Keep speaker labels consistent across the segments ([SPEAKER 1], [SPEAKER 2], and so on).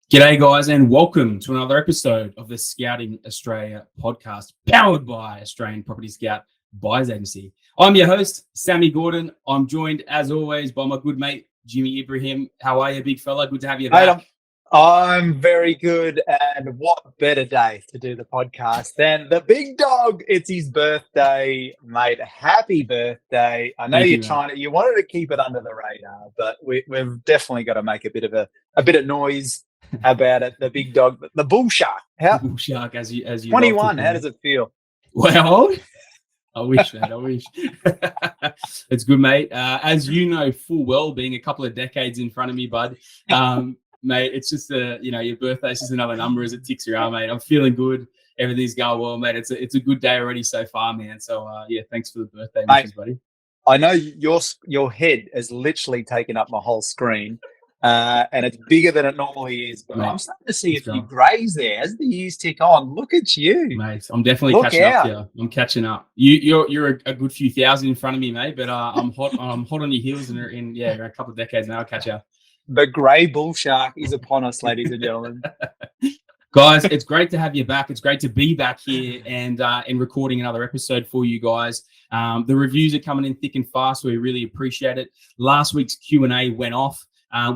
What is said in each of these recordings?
[SPEAKER 1] G'day, guys, and welcome to another episode of the Scouting Australia podcast, powered by Australian Property Scout Buyers Agency. I'm your host, Sammy Gordon. I'm joined, as always, by my good mate, Jimmy Ibrahim. How are you, big fella? Good to have you
[SPEAKER 2] Mate,
[SPEAKER 1] back.
[SPEAKER 2] I'm very good, and what better day to do the podcast than the big dog? It's his birthday, mate. Happy birthday! I know
[SPEAKER 1] Thank
[SPEAKER 2] you're
[SPEAKER 1] you, mate.
[SPEAKER 2] you wanted to keep it under the radar, but we've definitely got to make a bit of noise about it. The big dog, the bull shark. How
[SPEAKER 1] Bull shark, as you love to
[SPEAKER 2] 21?
[SPEAKER 1] call
[SPEAKER 2] How
[SPEAKER 1] me.
[SPEAKER 2] does it feel?
[SPEAKER 1] Well, I wish, mate. I wish. It's good, mate. As you know full well, being a couple of decades in front of me, bud. Mate, it's just your birthday's just another number as it ticks around, mate. I'm feeling good. Everything's going well, mate. It's a good day already so far, man. So thanks for the birthday wishes, buddy.
[SPEAKER 2] I know your head has literally taken up my whole screen, and it's bigger than it normally is. But
[SPEAKER 1] Mate,
[SPEAKER 2] I'm starting to see a
[SPEAKER 1] it's
[SPEAKER 2] few
[SPEAKER 1] gone.
[SPEAKER 2] grays there as the years tick on. Look at you.
[SPEAKER 1] Mate, I'm definitely
[SPEAKER 2] Look
[SPEAKER 1] catching up
[SPEAKER 2] out.
[SPEAKER 1] to you. I'm catching up. You're a good few thousand in front of me, mate. But I'm hot. I'm hot on your heels, and in a couple of decades now, I'll catch up.
[SPEAKER 2] The grey bull shark is upon us, ladies and gentlemen.
[SPEAKER 1] Guys, it's great to have you back. It's great to be back here and recording another episode for you guys. The reviews are coming in thick and fast, so we really appreciate it. Last week's Q&A went off.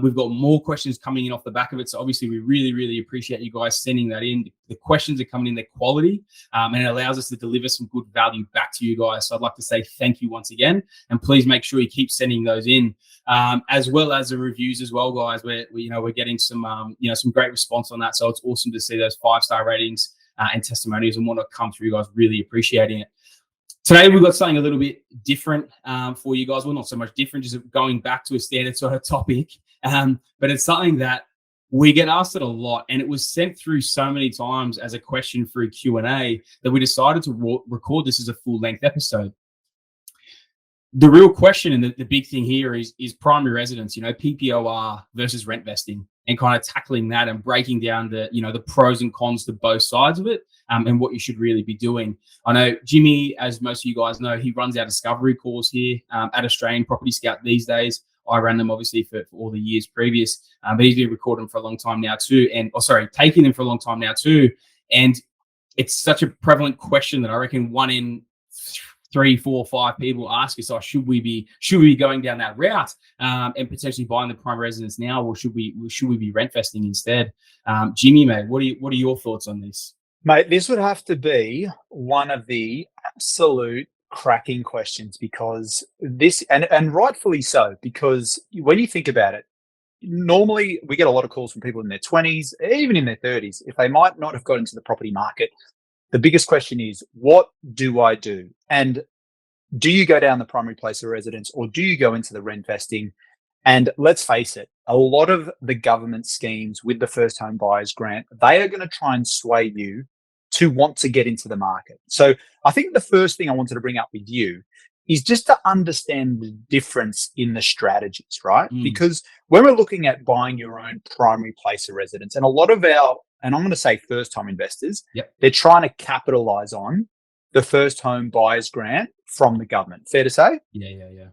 [SPEAKER 1] We've got more questions coming in off the back of it, so obviously we really, really appreciate you guys sending that in. The questions are coming in, they're quality, and it allows us to deliver some good value back to you guys. So I'd like to say thank you once again, and please make sure you keep sending those in, as well as the reviews as well, guys. We're getting some some great response on that, so it's awesome to see those 5-star ratings and testimonials and whatnot come through, guys. Really appreciating it. Today, we've got something a little bit different for you guys. Well, not so much different, just going back to a standard sort of topic. But it's something that we get asked it a lot, and it was sent through so many times as a question through Q&A that we decided to record this as a full-length episode. The real question and the big thing here is primary residence, PPOR versus rent vesting, and kind of tackling that and breaking down the pros and cons to both sides of it, and what you should really be doing. I know Jimmy, as most of you guys know, he runs our discovery calls here at Australian Property Scout these days. I ran them obviously for all the years previous, but he's been recording them for a long time now too, taking them for a long time now too. And it's such a prevalent question that I reckon 1 in 3, 4, 5 people ask us, should we be going down that route and potentially buying the prime residence now, or should we be rent vesting instead? Jimmy, mate, what are your thoughts on this?
[SPEAKER 2] Mate, this would have to be one of the absolute cracking questions, because this, and rightfully so, because when you think about it, normally we get a lot of calls from people in their 20s, even in their 30s, if they might not have got into the property market. The biggest question is, what do I do? And do you go down the primary place of residence, or do you go into the rent vesting? And let's face it, a lot of the government schemes with the first home buyers grant, they are going to try and sway you to want to get into the market. So I think the first thing I wanted to bring up with you is just to understand the difference in the strategies, right? Because when we're looking at buying your own primary place of residence, and a lot of and I'm going to say first time investors, they're trying to capitalize on the first home buyers grant from the government. Fair to say?
[SPEAKER 1] Yeah.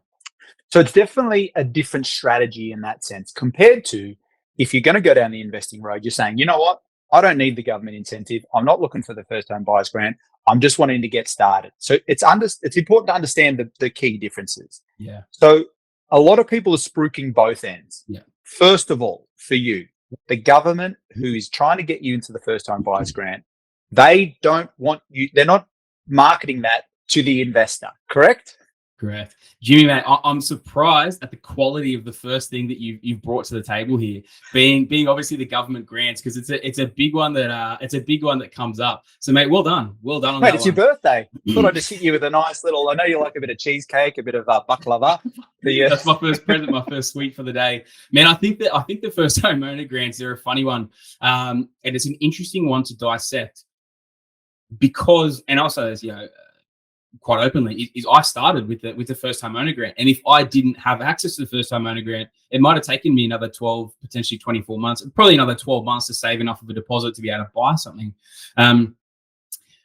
[SPEAKER 2] So it's definitely a different strategy in that sense, compared to if you're going to go down the investing road, you're saying, you know what? I don't need the government incentive. I'm not looking for the first home buyers grant. I'm just wanting to get started. So it's important to understand the key differences.
[SPEAKER 1] Yeah.
[SPEAKER 2] So a lot of people are spruiking both ends.
[SPEAKER 1] Yeah.
[SPEAKER 2] First of all, for you, the government who is trying to get you into the first home buyers grant, they don't want you. They're not marketing that to the investor, correct?
[SPEAKER 1] Correct. Jimmy, mate, I'm surprised at the quality of the first thing that you've brought to the table here, being obviously the government grants, because it's a big one that comes up. So, mate, well done on
[SPEAKER 2] Mate,
[SPEAKER 1] that
[SPEAKER 2] it's
[SPEAKER 1] one.
[SPEAKER 2] your birthday. Thought I'd just hit you with a nice little. I know you like a bit of cheesecake, a bit of baklava.
[SPEAKER 1] That's my first present, my first sweet for the day, man. I think the first homeowner grants, they're a funny one, and it's an interesting one to dissect, because, and also as quite openly, is I started with the first home owner grant, and if I didn't have access to the first home owner grant, it might have taken me another 12, potentially 24 months, probably another 12 months to save enough of a deposit to be able to buy something.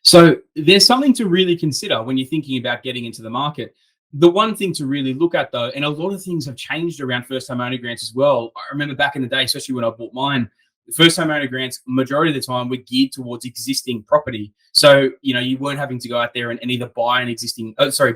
[SPEAKER 1] So there's something to really consider when you're thinking about getting into the market. The one thing to really look at, though, and a lot of things have changed around first home owner grants as well. I remember back in the day, especially when I bought mine, first time owner grants, majority of the time, were geared towards existing property. So, you weren't having to go out there and either buy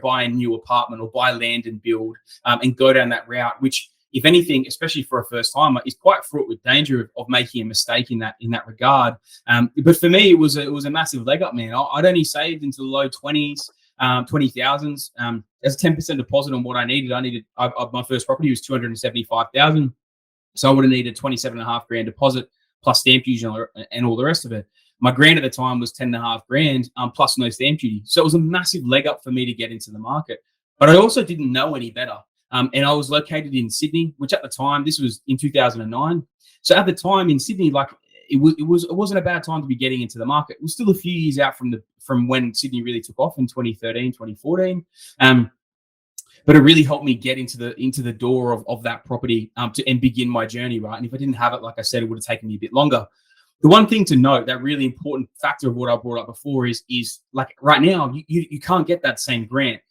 [SPEAKER 1] buy a new apartment or buy land and build and go down that route, which, if anything, especially for a first timer, is quite fraught with danger of making a mistake in that regard. But for me, it was a massive leg up, man. I'd only saved into the low 20s, 20,000s as a 10% deposit on what I needed. My first property was 275,000, so I would have needed 27.5 grand deposit plus stamp duty and all the rest of it. My grant at the time was 10.5 grand plus no stamp duty, so it was a massive leg up for me to get into the market. But I also didn't know any better. And I was located in Sydney, which at the time, this was in 2009. So at the time in Sydney, like it wasn't a bad time to be getting into the market. It was still a few years out from when Sydney really took off in 2013, 2014. But it really helped me get into the door of that property and begin my journey, right? And if I didn't have it, like I said, it would have taken me a bit longer. The one thing to note, that really important factor of what I brought up before is like right now, you can't get that same grant.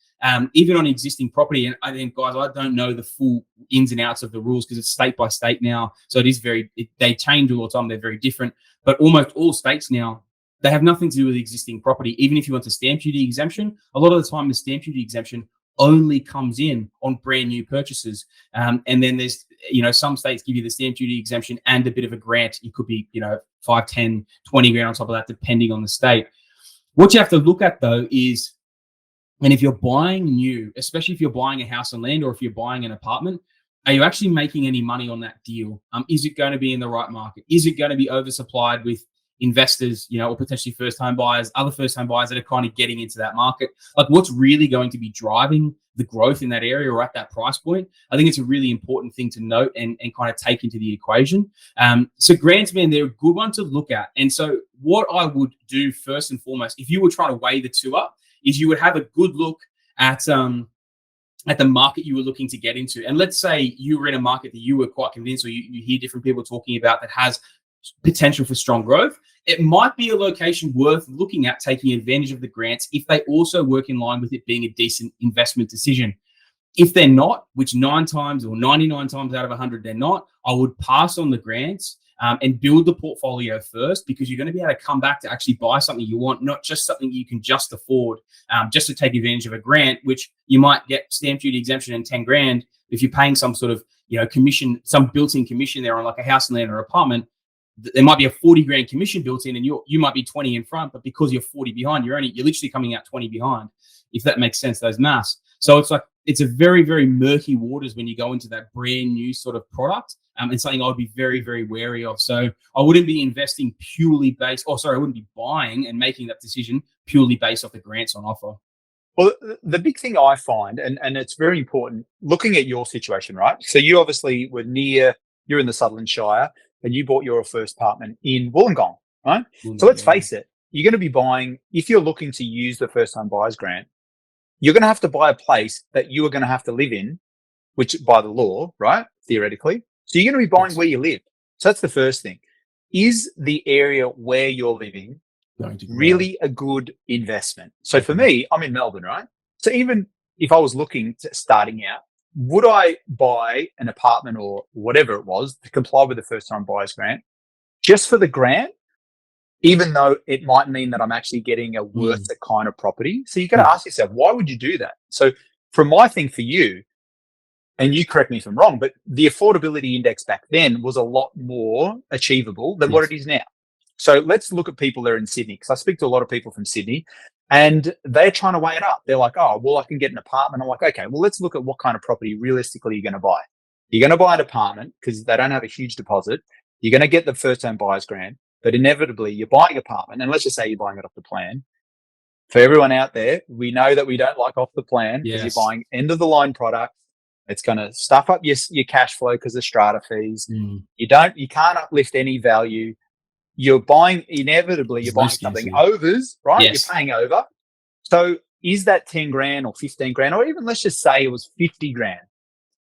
[SPEAKER 1] Even on existing property. And I think, guys, I don't know the full ins and outs of the rules because it's state by state now. So they change all the time. They're very different. But almost all states now, they have nothing to do with existing property. Even if you want a stamp duty exemption, a lot of the time the stamp duty exemption only comes in on brand new purchases. And then there's, some states give you the stamp duty exemption and a bit of a grant. It could be, 5, 10, 20 grand on top of that, depending on the state. What you have to look at, though, is, and if you're buying new, especially if you're buying a house and land or if you're buying an apartment, are you actually making any money on that deal? Is it going to be in the right market? Is it going to be oversupplied with investors, or potentially first-time buyers, other first-time buyers that are kind of getting into that market? Like, what's really going to be driving the growth in that area or at that price point? I think it's a really important thing to note and kind of take into the equation. So grants, man, they're a good one to look at. And so what I would do first and foremost, if you were trying to weigh the two up, is you would have a good look at the market you were looking to get into. And let's say you were in a market that you were quite convinced, or you hear different people talking about, that has potential for strong growth. It might be a location worth looking at taking advantage of the grants if they also work in line with it being a decent investment decision. If they're not, which 9 times or 99 times out of 100 they're not, I would pass on the grants and build the portfolio first, because you're going to be able to come back to actually buy something you want, not just something you can just afford, just to take advantage of a grant, which you might get stamp duty exemption and 10 grand. If you're paying some sort of, commission, some built-in commission there on like a house and land or apartment, there might be a 40 grand commission built in, and you might be 20 in front, but because you're 40 behind, you're literally coming out 20 behind, if that makes sense, those maths. So it's a very, very murky waters when you go into that brand new sort of product. And something I would be very, very wary of. So I wouldn't be investing purely I wouldn't be buying and making that decision purely based off the grants on offer.
[SPEAKER 2] Well, the big thing I find, and it's very important, looking at your situation, right? So you obviously you're in the Sutherland Shire, and you bought your first apartment in Wollongong, right? So let's face it, you're going to be buying, if you're looking to use the first time buyer's grant, you're going to have to buy a place that you are going to have to live in, which by the law, right, theoretically. So you're going to be buying where you live. So that's the first thing. Is the area where you're living really a good investment? So for me, I'm in Melbourne, right? So even if I was starting out, would I buy an apartment or whatever it was to comply with the first time buyer's grant just for the grant, even though it might mean that I'm actually getting a worth it kind of property? So you got to ask yourself, why would you do that? So from my thing for you, and you correct me if I'm wrong, but the affordability index back then was a lot more achievable than what it is now. So let's look at people that are in Sydney, because I speak to a lot of people from Sydney, and they're trying to weigh it up. They're like, oh, well, I can get an apartment. I'm like, okay, well, let's look at what kind of property realistically you're going to buy. You're going to buy an apartment because they don't have a huge deposit. You're going to get the first-time buyer's grant, but inevitably you're buying an apartment, and let's just say you're buying it off the plan. For everyone out there, we know that we don't like off the plan because you're buying end-of-the-line products. It's going to stuff up your cash flow because of strata fees. You can't uplift any value. You're buying something overs, right? Yes. You're paying over. So is that 10 grand or 15 grand, or even let's just say it was 50 grand?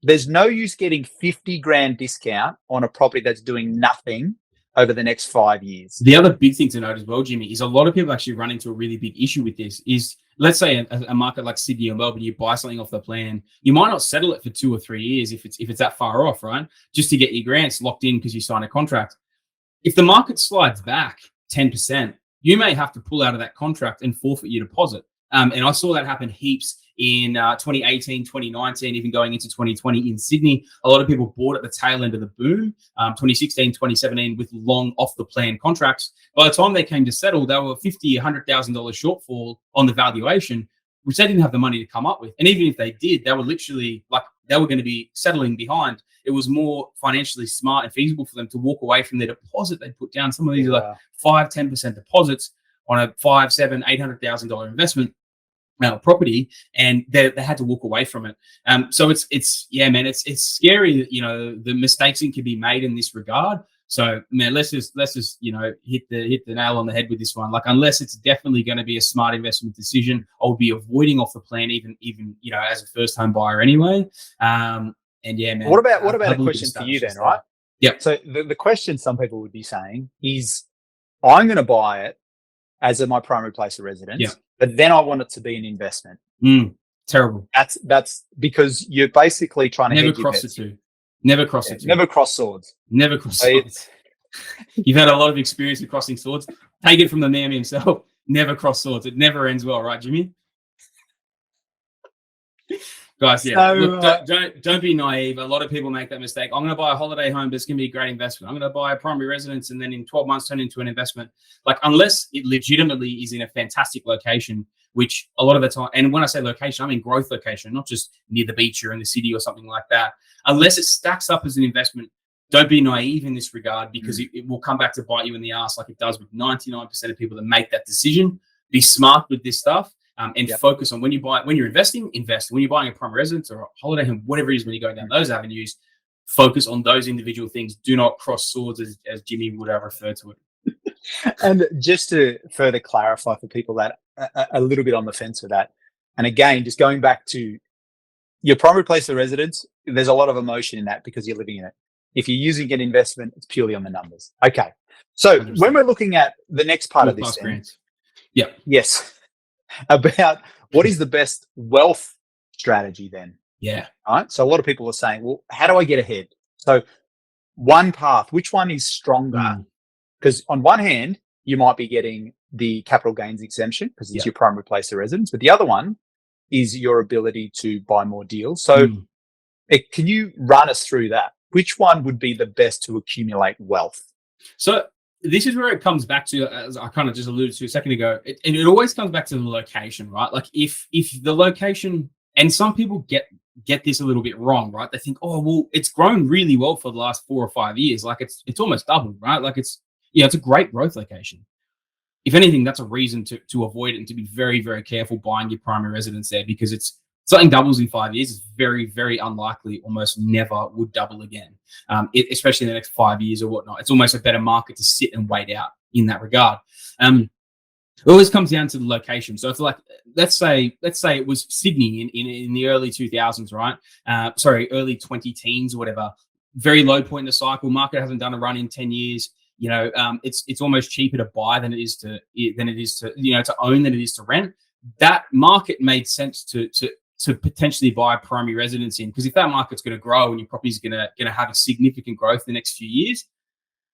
[SPEAKER 2] There's no use getting 50 grand discount on a property that's doing nothing over the next 5 years.
[SPEAKER 1] The other big thing to note as well, Jimmy, is a lot of people actually run into a really big issue with this. Is, let's say a market like Sydney or Melbourne, you buy something off the plan, you might not settle it for 2 or 3 years if it's that far off, right? Just to get your grants locked in because you sign a contract. If the market slides back 10%, you may have to pull out of that contract and forfeit your deposit. And I saw that happen heaps in 2018, 2019, even going into 2020 in Sydney. A lot of people bought at the tail end of the boom, 2016, 2017, with long off the plan contracts. By the time they came to settle, they were $50,000, $100,000 shortfall on the valuation, which they didn't have the money to come up with. And even if they did, they were literally like, they were going to be settling behind. It was more financially smart and feasible for them to walk away from their deposit they put down. Some of these are like 5-10% deposits on a $500,000, $700,000, $800,000 investment property, and they had to walk away from it. So it's yeah, man, it's scary that, you know, the mistakes that can be made in this regard. So, man, let's just hit the nail on the head with this one. Like, unless it's definitely going to be a smart investment decision, I'll be avoiding off the plan, even you know, as a first home buyer anyway. And yeah, man.
[SPEAKER 2] What about a question for you then, right?
[SPEAKER 1] Yeah.
[SPEAKER 2] So the question some people would be saying is, I'm going to buy it as my primary place of residence, but then I want it to be an investment.
[SPEAKER 1] Terrible.
[SPEAKER 2] That's because you're basically trying to
[SPEAKER 1] never cross the two. Never cross the two.
[SPEAKER 2] Never cross swords.
[SPEAKER 1] Never cross swords. You've had a lot of experience with crossing swords. Take it from the man himself. Never cross swords. It never ends well, right, Jimmy? Guys, yeah. So, look, don't be naive. A lot of people make that mistake. I'm going to buy a holiday home, but it's going to be a great investment. I'm going to buy a primary residence and then in 12 months turn into an investment. Like, unless it legitimately is in a fantastic location, which a lot of the time, and when I say location, I mean growth location, not just near the beach or in the city or something like that. Unless it stacks up as an investment, don't be naive in this regard, because it will come back to bite you in the ass like it does with 99% of people that make that decision. Be smart with this stuff. And focus on when you're investing, invest. When you're buying a primary residence or a holiday home, whatever it is, when you're going down those avenues, focus on those individual things. Do not cross swords, as Jimmy would have referred to it.
[SPEAKER 2] And just to further clarify for people that are a little bit on the fence with that, and again, just going back to your primary place of residence, there's a lot of emotion in that because you're living in it. If you're using an investment, it's purely on the numbers. Okay. So 100%. When we're looking at the next part of this, yes. About what is the best wealth strategy then?
[SPEAKER 1] Yeah.
[SPEAKER 2] Right. So a lot of people are saying, well, how do I get ahead? So one path, which one is stronger? Because on one hand, you might be getting the capital gains exemption because it's your primary place of residence, but the other one is your ability to buy more deals. So can you run us through that? Which one would be the best to accumulate wealth?
[SPEAKER 1] So this is where it comes back to, as I kind of just alluded to a second ago, it always comes back to the location, right? Like if the location, and some people get this a little bit wrong, right? They think, oh, well, it's grown really well for the last 4 or 5 years. Like it's almost doubled, right? Like it's a great growth location. If anything, that's a reason to avoid it and to be very, very careful buying your primary residence there, because something doubles in 5 years is very, very unlikely, almost never would double again, especially in the next 5 years or whatnot. It's almost a better market to sit and wait out in that regard. It always comes down to the location. So if, like, let's say it was Sydney in the early 2000s, right? Early 20 teens or whatever. Very low point in the cycle. Market hasn't done a run in 10 years. You know, it's almost cheaper to buy than it is to own than it is to rent. That market made sense to potentially buy a primary residence in, because if that market's going to grow and your property is going to have a significant growth the next few years,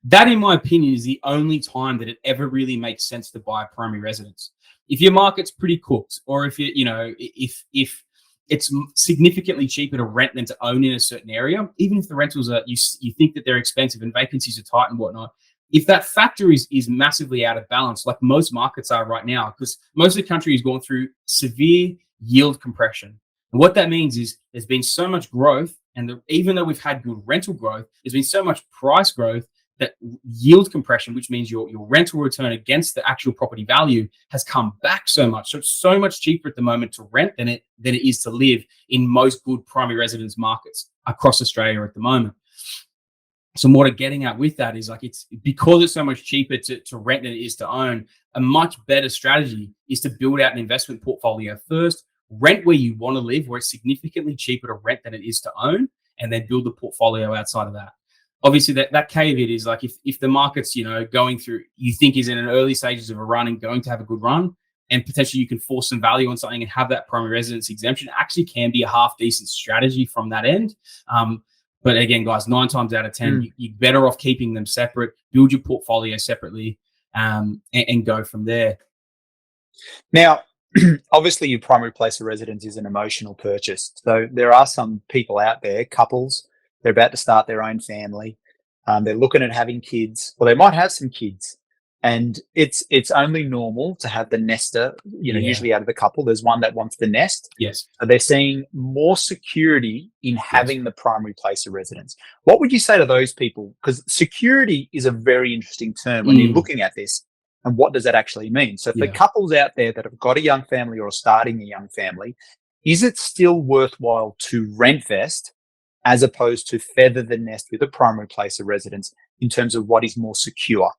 [SPEAKER 1] that, in my opinion, is the only time that it ever really makes sense to buy a primary residence. If your market's pretty cooked, or if if it's significantly cheaper to rent than to own in a certain area, even if the rentals are you think that they're expensive and vacancies are tight and whatnot, if that factor is massively out of balance, like most markets are right now, because most of the country is going through severe yield compression. And what that means is there's been so much growth, and even though we've had good rental growth, there's been so much price growth that yield compression, which means your rental return against the actual property value, has come back so much. So it's so much cheaper at the moment to rent than it is to live in most good primary residence markets across Australia at the moment. So what I'm getting at with that is, like, it's because it's so much cheaper to rent than it is to own. A much better strategy is to build out an investment portfolio first, rent where you want to live, where it's significantly cheaper to rent than it is to own, and then build the portfolio outside of that. Obviously, that caveat is, like, if the market's, going through, you think is in an early stages of a run and going to have a good run, and potentially you can force some value on something and have that primary residence exemption, actually can be a half decent strategy from that end. But again, guys, 9 times out of 10, you're better off keeping them separate, build your portfolio separately, and go from there.
[SPEAKER 2] Now, obviously, your primary place of residence is an emotional purchase. So there are some people out there, couples, they're about to start their own family. They're looking at having kids, or they might have some kids. And it's only normal to have the nester, usually out of the couple, there's one that wants the nest.
[SPEAKER 1] Yes.
[SPEAKER 2] So they're seeing more security in having the primary place of residence. What would you say to those people? Because security is a very interesting term when you're looking at this. And what does that actually mean? So for couples out there that have got a young family or are starting a young family, is it still worthwhile to rentvest as opposed to feather the nest with a primary place of residence in terms of what is more secure?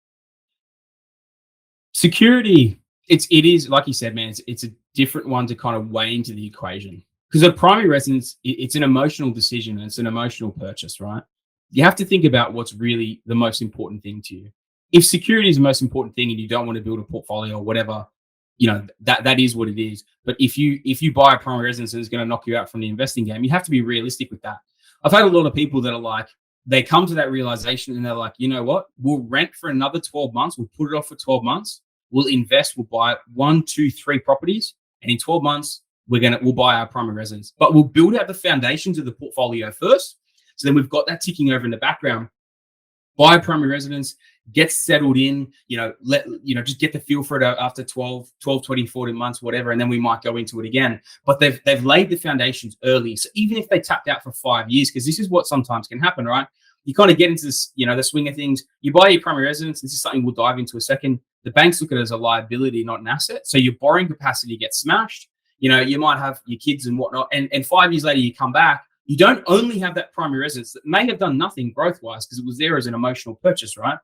[SPEAKER 1] Security, it is like you said, man. It's a different one to kind of weigh into the equation, because a primary residence, it's an emotional decision and it's an emotional purchase, right? You have to think about what's really the most important thing to you. If security is the most important thing and you don't want to build a portfolio or whatever, that is what it is. But if you buy a primary residence and it's going to knock you out from the investing game, you have to be realistic with that. I've had a lot of people that are like, they come to that realization and they're like, you know what? We'll rent for another 12 months. We'll put it off for 12 months. We'll invest. We'll buy 1, 2, 3 properties. And in 12 months, we'll buy our primary residence. But we'll build out the foundations of the portfolio first. So then we've got that ticking over in the background. Buy a primary residence, get settled in, just get the feel for it after 12, 20, 40 months, whatever, and then we might go into it again. But they've laid the foundations early. So even if they tapped out for 5 years, because this is what sometimes can happen, right? You kind of get into this, the swing of things. You buy your primary residence. This is something we'll dive into a second. The banks look at it as a liability, not an asset. So your borrowing capacity gets smashed. You might have your kids and whatnot. And 5 years later, you come back. You don't only have that primary residence that may have done nothing growth-wise because it was there as an emotional purchase, right?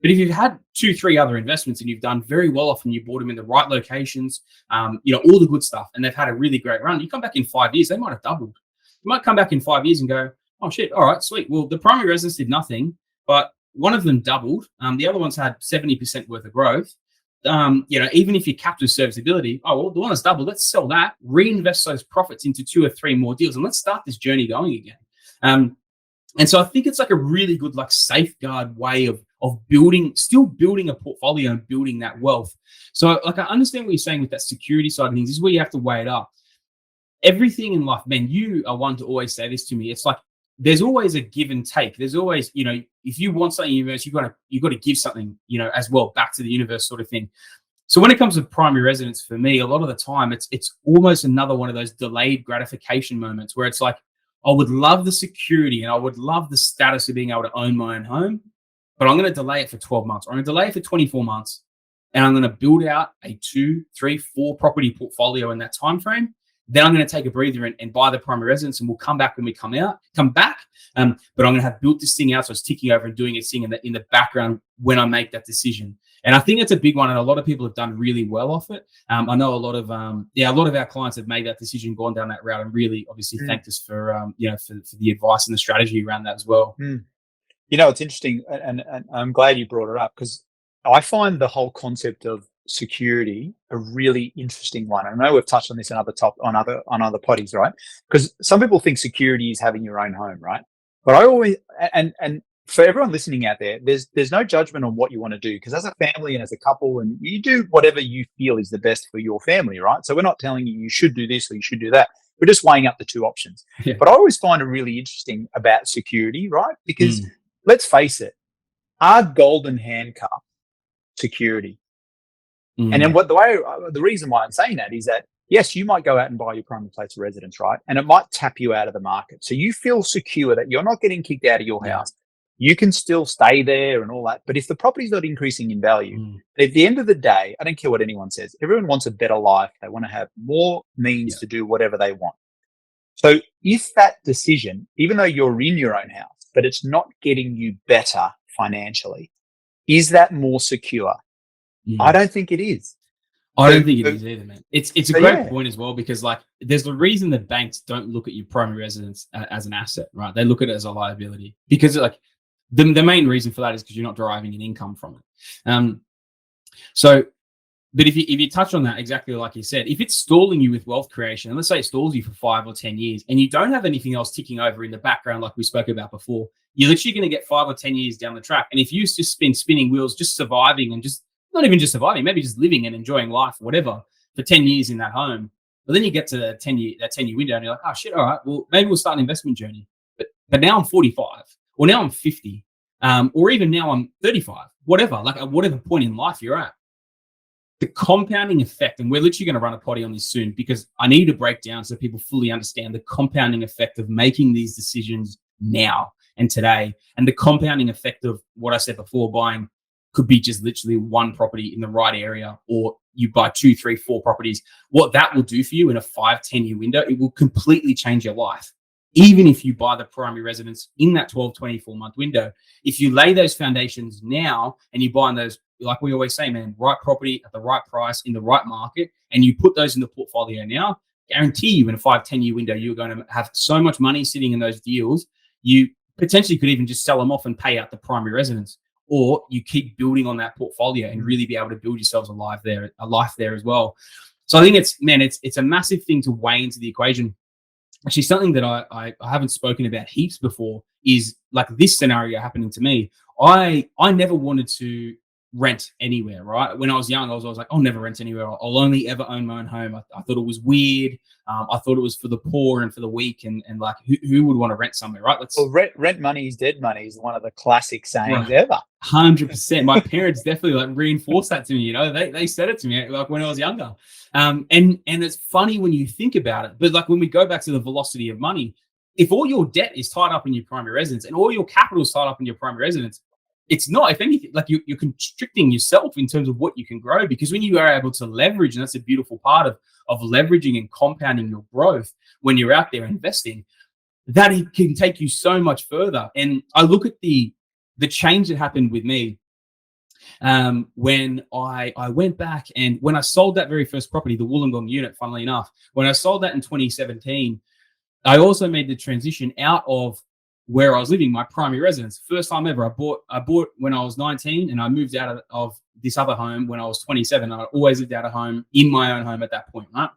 [SPEAKER 1] But if you've had 2, 3 other investments and you've done very well off and you bought them in the right locations, all the good stuff, and they've had a really great run, you come back in 5 years, they might have doubled. You might come back in 5 years and go, oh shit, all right, sweet. Well, the primary residence did nothing, but one of them doubled. The other one's had 70% worth of growth. Even if you capped with serviceability, the one that's doubled, let's sell that, reinvest those profits into 2 or 3 more deals, and let's start this journey going again. And so I think it's like a really good safeguard way of still building a portfolio and building that wealth. So I understand what you're saying with that security side of things. This is where you have to weigh it up. Everything in life, man, you are one to always say this to me. It's like there's always a give and take. There's always, if you want something in the universe, you've got to give something, as well back to the universe sort of thing. So when it comes to primary residence, for me, a lot of the time, it's almost another one of those delayed gratification moments where it's like, I would love the security and I would love the status of being able to own my own home, but I'm going to delay it for 12 months. Or I'm going to delay it for 24 months, and I'm going to build out a 2, 3, 4 property portfolio in that time frame. Then I'm going to take a breather and buy the primary residence, and we'll come back when we come back. But I'm going to have built this thing out, so it's ticking over and doing its thing in the background when I make that decision. And I think it's a big one, and a lot of people have done really well off it. I know a lot of our clients have made that decision, gone down that route, and really obviously thanked us for the advice and the strategy around that as well.
[SPEAKER 2] It's interesting, and I'm glad you brought it up, because I find the whole concept of security a really interesting one. I know we've touched on this on other poddies, right? Because some people think security is having your own home, right? But I always and for everyone listening out there, there's no judgment on what you want to do, because as a family and as a couple, and you do whatever you feel is the best for your family, right? So we're not telling you should do this or you should do that. We're just weighing up the 2 options. Yeah. But I always find it really interesting about security, right? Because let's face it, our golden handcuff, security. And then the reason why I'm saying that is that, yes, you might go out and buy your primary place of residence, right? And it might tap you out of the market. So you feel secure that you're not getting kicked out of your house. You can still stay there and all that. But if the property's not increasing in value, at the end of the day, I don't care what anyone says, everyone wants a better life. They want to have more means to do whatever they want. So if that decision, even though you're in your own house, but it's not getting you better financially, is that more secure? I don't think it is.
[SPEAKER 1] I don't think it is either, man. It's a great point as well, because there's the reason that banks don't look at your primary residence as an asset, right? They look at it as a liability, because the main reason for that is because you're not deriving an income from it. So But if you touch on that exactly like you said, if it's stalling you with wealth creation, and let's say it stalls you for 5 or 10 years, and you don't have anything else ticking over in the background like we spoke about before, you're literally going to get 5 or 10 years down the track. And if you just been spinning wheels, just surviving and just not even just surviving, maybe just living and enjoying life, whatever, for 10 years in that home, but then you get to the 10-year window and you're like, oh shit, all right, well, maybe we'll start an investment journey. But now I'm 45, or now I'm 50, or even now I'm 35, whatever, like at whatever point in life you're at. The compounding effect, and we're literally going to run a potty on this soon because I need to break down so people fully understand the compounding effect of making these decisions now and today, and the compounding effect of what I said before, buying could be just literally one property in the right area, or you buy 2, 3, 4 properties. What that will do for you in a 5, 10-year window, it will completely change your life. Even if you buy the primary residence in that 12, 24-month window, if you lay those foundations now and you buy in those, like we always say, man, right property at the right price in the right market, and you put those in the portfolio now, guarantee you in a 5, 10-year window, you're going to have so much money sitting in those deals, you potentially could even just sell them off and pay out the primary residence, or you keep building on that portfolio and really be able to build yourselves a life there as well. So I think it's a massive thing to weigh into the equation. Actually, something that I haven't spoken about heaps before is like this scenario happening to me. I never wanted to rent anywhere, right? When I was young, I was always like, I'll never rent anywhere. I'll only ever own my own home. I thought it was weird. I thought it was for the poor and for the weak, and like who would want to rent somewhere, right?
[SPEAKER 2] Well, rent money is dead money is one of the classic sayings ever.
[SPEAKER 1] 100%. My parents definitely like reinforced that to me. You know, they said it to me like when I was younger. And it's funny when you think about it, but like when we go back to the velocity of money, if all your debt is tied up in your primary residence and all your capital is tied up in your primary residence, it's not, if anything, like you're constricting yourself in terms of what you can grow, because when you are able to leverage, and that's a beautiful part of leveraging and compounding your growth when you're out there investing, that it can take you so much further. And I look at the change that happened with me when I went back, and when I sold that very first property, the Wollongong unit, funnily enough, when I sold that in 2017, I also made the transition out of where I was living, my primary residence. First time ever. I bought when I was 19, and I moved out of this other home when I was 27. I always lived out of home in my own home at that point, right?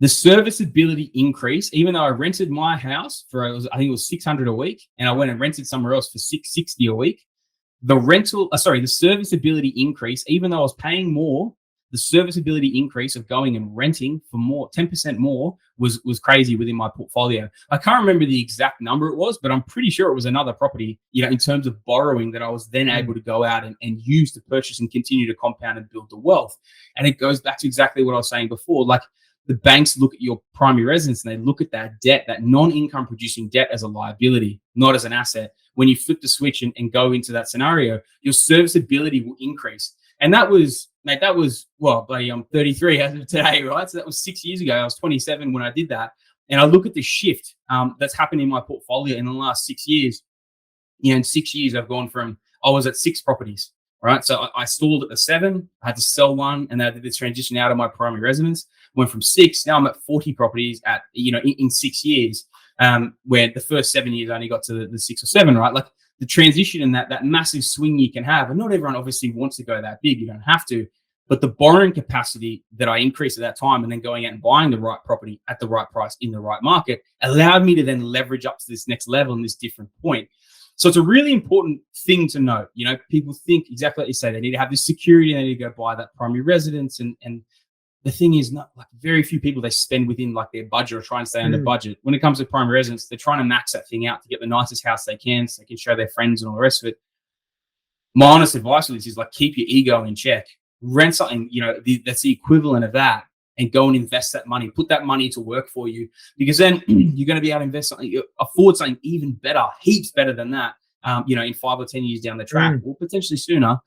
[SPEAKER 1] The serviceability increase, even though I rented my house for, I think it was $600 a week, and I went and rented somewhere else for $660 a week. The serviceability increase, even though I was paying more, the serviceability increase of going and renting for more, 10% more, was crazy within my portfolio. I can't remember the exact number it was, but I'm pretty sure it was another property, you know, in terms of borrowing that I was then able to go out and use to purchase and continue to compound and build the wealth. And it goes back to exactly what I was saying before. Like, the banks look at your primary residence and they look at that debt, that non-income producing debt, as a liability, not as an asset. When you flip the switch and go into that scenario, your serviceability will increase. And that was, well, buddy, I'm 33 as of today, right? So that was 6 years ago. I was 27 when I did that. And I look at the shift that's happened in my portfolio in the last 6 years. You know, in 6 years, I've gone from, I was at 6 properties, right? So I stalled at the 7, I had to sell one, and then I did the transition out of my primary residence. Went from 6, now I'm at 40 properties at, you know, in 6 years, where the first 7 years I only got to the 6 or 7, right? Like the transition and that massive swing you can have, and not everyone obviously wants to go that big, you don't have to, but the borrowing capacity that I increased at that time, and then going out and buying the right property at the right price in the right market, allowed me to then leverage up to this next level and this different point. So it's a really important thing to note. You know, people think exactly like you say, they need to have this security, they need to go buy that primary residence, and the thing is, not like very few people, they spend within like their budget or try and stay under budget. When it comes to primary residence, they're trying to max that thing out to get the nicest house they can so they can show their friends and all the rest of it. My honest advice with this is like, keep your ego in check. Rent something, you know, that's the equivalent of that, and go and invest that money. Put that money to work for you, because then you're going to be able to invest something, afford something even better, heaps better than that, you know, in 5 or 10 years down the track, or potentially sooner,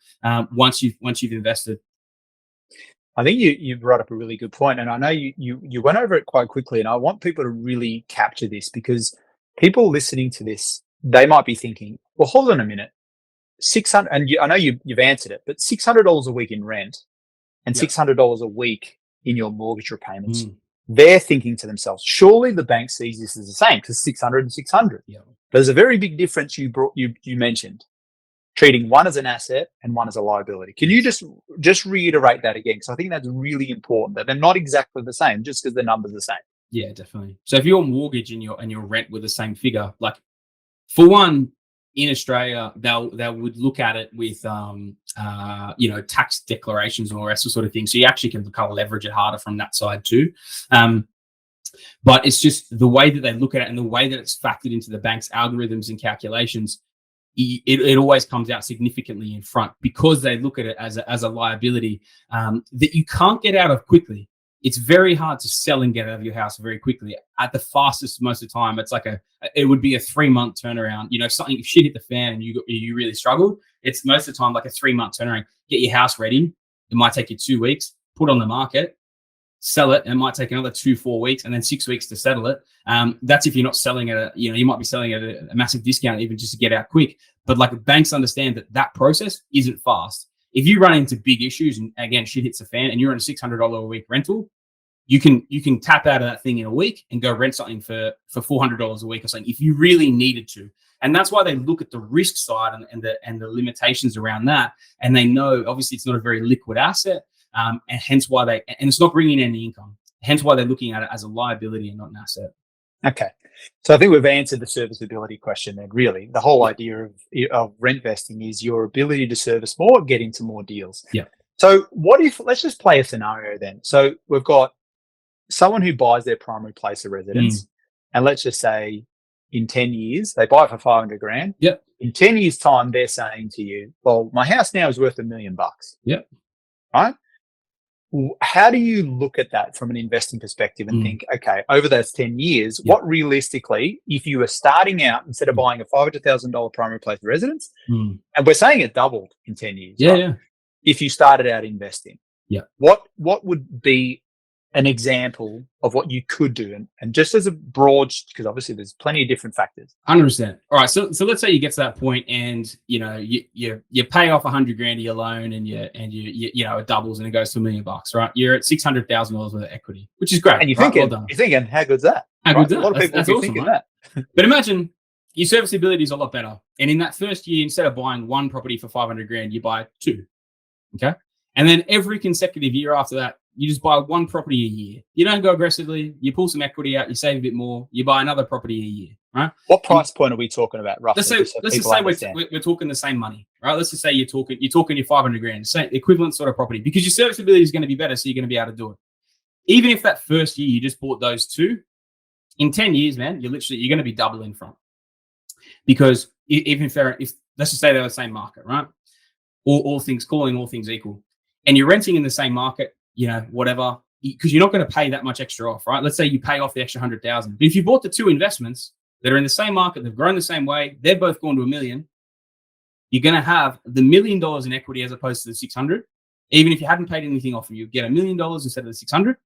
[SPEAKER 1] once you've invested.
[SPEAKER 2] I think you brought up a really good point, and I know you went over it quite quickly, and I want people to really capture this, because people listening to this, they might be thinking, well, hold on a minute, 600, and I know you've answered it, but $600 a week in rent and $600 a week in your mortgage repayments, they're thinking to themselves, surely the bank sees this as the same, because 600 and 600. Yeah. But there's a very big difference you mentioned. treating one as an asset and one as a liability. Can you just reiterate that again? Because I think that's really important, that they're not exactly the same just because the numbers are the same.
[SPEAKER 1] Yeah, definitely. So if your mortgage and your rent were the same figure, like for one, in Australia, they would look at it with tax declarations and all that sort of thing. So you actually can kind of leverage it harder from that side too. But it's just the way that they look at it and the way that it's factored into the bank's algorithms and calculations. It always comes out significantly in front because they look at it as a liability that you can't get out of quickly. It's very hard to sell and get out of your house very quickly. At the fastest, most of the time, it's like it would be a 3-month turnaround. You know, something if shit hit the fan and you really struggled, it's most of the time like a 3-month turnaround. Get your house ready. It might take you 2 weeks. Put on the market, sell it, and it might take another 2-4 weeks, and then 6 weeks to settle it. That's if you're not selling at you might be selling at a massive discount even just to get out quick. But like banks understand that process isn't fast. If you run into big issues and again shit hits the fan and you're on a $600 a week rental, you can tap out of that thing in a week and go rent something for $400 a week or something if you really needed to. And that's why they look at the risk side and the limitations around that. And they know obviously it's not a very liquid asset, and hence why it's not bringing in any income. Hence why they're looking at it as a liability and not an asset.
[SPEAKER 2] Okay. So I think we've answered the serviceability question then, really. The whole idea of rent vesting is your ability to service more, get into more deals.
[SPEAKER 1] Yeah.
[SPEAKER 2] So let's just play a scenario then. So we've got someone who buys their primary place of residence, and let's just say in 10 years, they buy it for 500 grand.
[SPEAKER 1] Yep.
[SPEAKER 2] In 10 years' time, they're saying to you, well, my house now is worth $1 million.
[SPEAKER 1] Yep.
[SPEAKER 2] Right? How do you look at that from an investing perspective and think, okay, over those 10 years, what realistically, if you were starting out, instead of buying a $500,000 primary place of residence, and we're saying it doubled in 10 years,
[SPEAKER 1] yeah,
[SPEAKER 2] right?
[SPEAKER 1] yeah.
[SPEAKER 2] If you started out investing, what would be an example of what you could do? And just as a broad, because obviously there's plenty of different factors.
[SPEAKER 1] 100%. All right. So let's say you get to that point and, you pay off 100 grand of your loan and it doubles and it goes to $1 million, right? You're at $600,000 worth of equity, which is great.
[SPEAKER 2] And you're
[SPEAKER 1] right?
[SPEAKER 2] thinking, how good's that?
[SPEAKER 1] How good's that?
[SPEAKER 2] A lot of people
[SPEAKER 1] that's
[SPEAKER 2] be
[SPEAKER 1] awesome,
[SPEAKER 2] thinking
[SPEAKER 1] right?
[SPEAKER 2] that.
[SPEAKER 1] But imagine your serviceability is a lot better. And in that first year, instead of buying one property for 500 grand, you buy 2. Okay. And then every consecutive year after that, you just buy one property a year. You don't go aggressively. You pull some equity out. You save a bit more. You buy another property a year, right?
[SPEAKER 2] What price point are we talking about, roughly?
[SPEAKER 1] Let's just say we're talking the same money, right? Let's just say you're talking your 500 grand, same equivalent sort of property, because your serviceability is going to be better, so you're going to be able to do it. Even if that first year you just bought those 2, in 10 years, man, you're going to be double in front. Because if let's just say they're the same market, right? All things equal, and you're renting in the same market, whatever, because you're not going to pay that much extra off, right? Let's say you pay off the extra 100,000. But if you bought the 2 investments that are in the same market, they've grown the same way, they're both gone to $1 million, you're going to have the $1 million in equity as opposed to the 600. Even if you hadn't paid anything off, you get $1 million instead of the 600.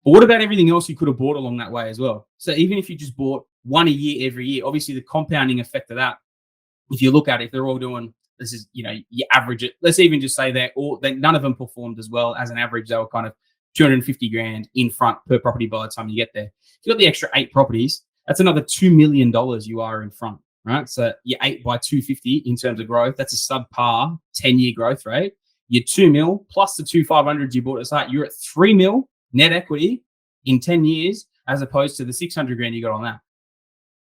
[SPEAKER 1] But what about everything else you could have bought along that way as well? So even if you just bought one a year every year, obviously the compounding effect of that, if you look at it, if they're all doing, this is, you average it. Let's even just say none of them performed as well as an average. They were kind of 250 grand in front per property by the time you get there. If you got the extra 8 properties, that's another $2 million you are in front, right? So you're 8 by 250 in terms of growth. That's a subpar 10-year growth rate. You're 2 mil plus the 2,500 you bought at the start. You're at 3 mil net equity in 10 years as opposed to the 600 grand you got on that.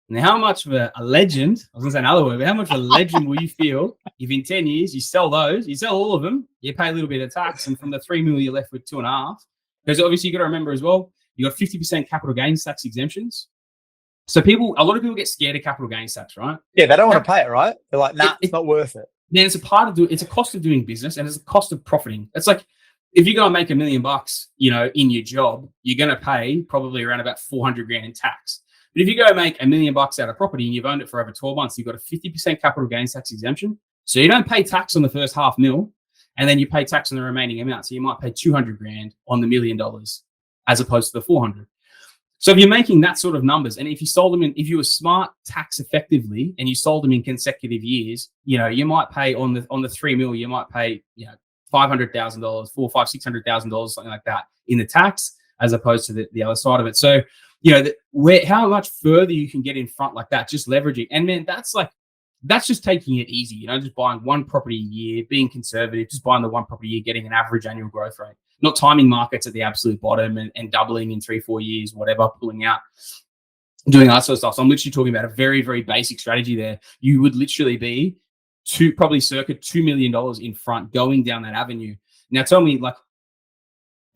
[SPEAKER 1] Now, how much of a legend, I was going to say another word, but how much of a legend will you feel if in 10 years you sell all of them, you pay a little bit of tax, and from the 3 mil you're left with 2.5? Because obviously you got to remember as well, you got 50% capital gains tax exemptions. So a lot of people get scared of capital gains tax, right?
[SPEAKER 2] Yeah, they don't want to pay it, right? They're like, nah, it's not worth it.
[SPEAKER 1] Then it's a cost of doing business, and it's a cost of profiting. It's like, if you're going to make $1 million, in your job, you're going to pay probably around about 400 grand in tax. But if you go make $1 million out of property and you've owned it for over 12 months, you've got a 50% capital gains tax exemption. So you don't pay tax on the first $500,000, and then you pay tax on the remaining amount. So you might pay 200 grand on the $1 million as opposed to the 400. So if you're making that sort of numbers, and if you were smart tax effectively and you sold them in consecutive years, you might pay on the 3 mil, you might pay, $500,000, $400,000, $500,000, $600,000, something like that in the tax, as opposed to the other side of it. So, how much further you can get in front like that, just leveraging. And man, that's like, that's just taking it easy, you know, just buying one property a year, being conservative, just buying the one property a year, getting an average annual growth rate, not timing markets at the absolute bottom and doubling in 3-4 years, whatever, pulling out, doing that sort of stuff. So I'm literally talking about a very, very basic strategy there. You would literally be probably circa $2 million in front going down that avenue. Now tell me, like,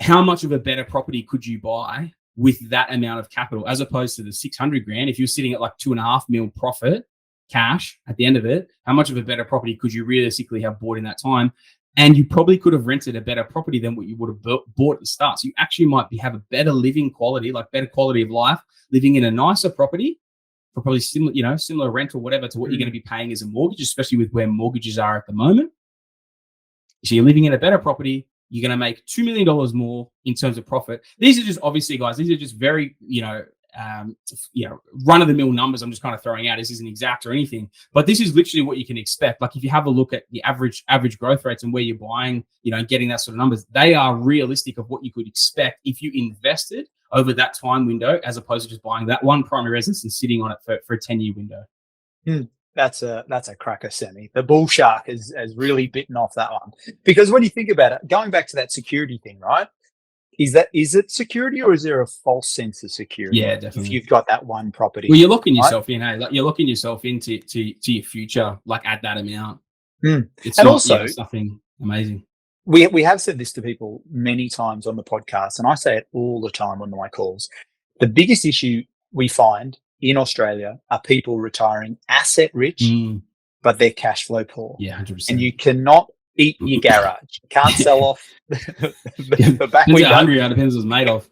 [SPEAKER 1] how much of a better property could you buy with that amount of capital as opposed to the 600 grand? If you're sitting at like 2.5 mil profit cash at the end of it, how much of a better property could you realistically have bought in that time? And you probably could have rented a better property than what you would have bought at the start. So you actually might have a better living quality, like better quality of life, living in a nicer property for probably similar, you know, similar rent or whatever to what you're going to be paying as a mortgage, especially with where mortgages are at the moment. So you're living in a better property. You're going to make $2 million more in terms of profit. These are just, obviously, guys, these are just very, run-of-the-mill numbers I'm just kind of throwing out. This isn't exact or anything, but this is literally what you can expect. Like if you have a look at the average growth rates and where you're buying, you know, getting that sort of numbers, they are realistic of what you could expect if you invested over that time window, as opposed to just buying that one primary residence and sitting on it for a 10-year window.
[SPEAKER 2] That's a cracker, Sammy. The bull shark has really bitten off that one. Because when you think about it, going back to that security thing, right? Is it security, or is there a false sense of security?
[SPEAKER 1] Yeah, definitely.
[SPEAKER 2] If you've got that one property.
[SPEAKER 1] Well, you're locking yourself in, hey? Like you're locking yourself into your future, like at that amount. It's
[SPEAKER 2] and
[SPEAKER 1] not,
[SPEAKER 2] also,
[SPEAKER 1] it's nothing amazing.
[SPEAKER 2] We have said this to people many times on the podcast, and I say it all the time on my calls. The biggest issue we find in Australia are people retiring asset rich, but they're cash flow poor.
[SPEAKER 1] Yeah, 100%.
[SPEAKER 2] And you cannot eat your garage. You can't sell off the back window.
[SPEAKER 1] Hungry, it depends what it's made of.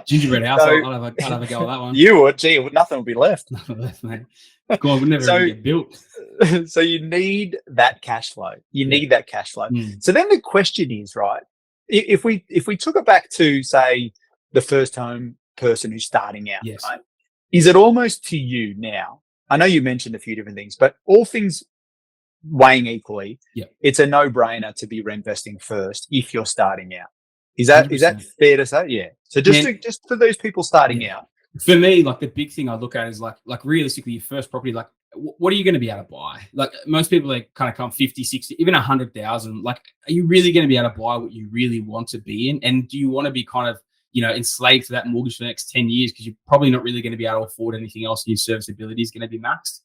[SPEAKER 1] Gingerbread house, so, I'll have a go at that one.
[SPEAKER 2] You would, nothing would be left.
[SPEAKER 1] Nothing left, mate. God, would never really get built.
[SPEAKER 2] So you need that cash flow. Need that cash flow. So then the question is, right, if we took it back to, say, the first home person who's starting out, right? Is it almost to you now? I know you mentioned a few different things, but all things weighing equally, it's a no-brainer to be rentvesting first if you're starting out. Is that 100%. Fair to say? Yeah. So just for those people starting out.
[SPEAKER 1] For me, like the big thing I look at is like realistically your first property, like what are you going to be able to buy? Like most people, they kind of come 50, 60, even 100,000. Like, are you really going to be able to buy what you really want to be in? And do you want to be kind of, you know, enslaved to that mortgage for the next 10 years because you're probably not really going to be able to afford anything else and your serviceability is going to be maxed?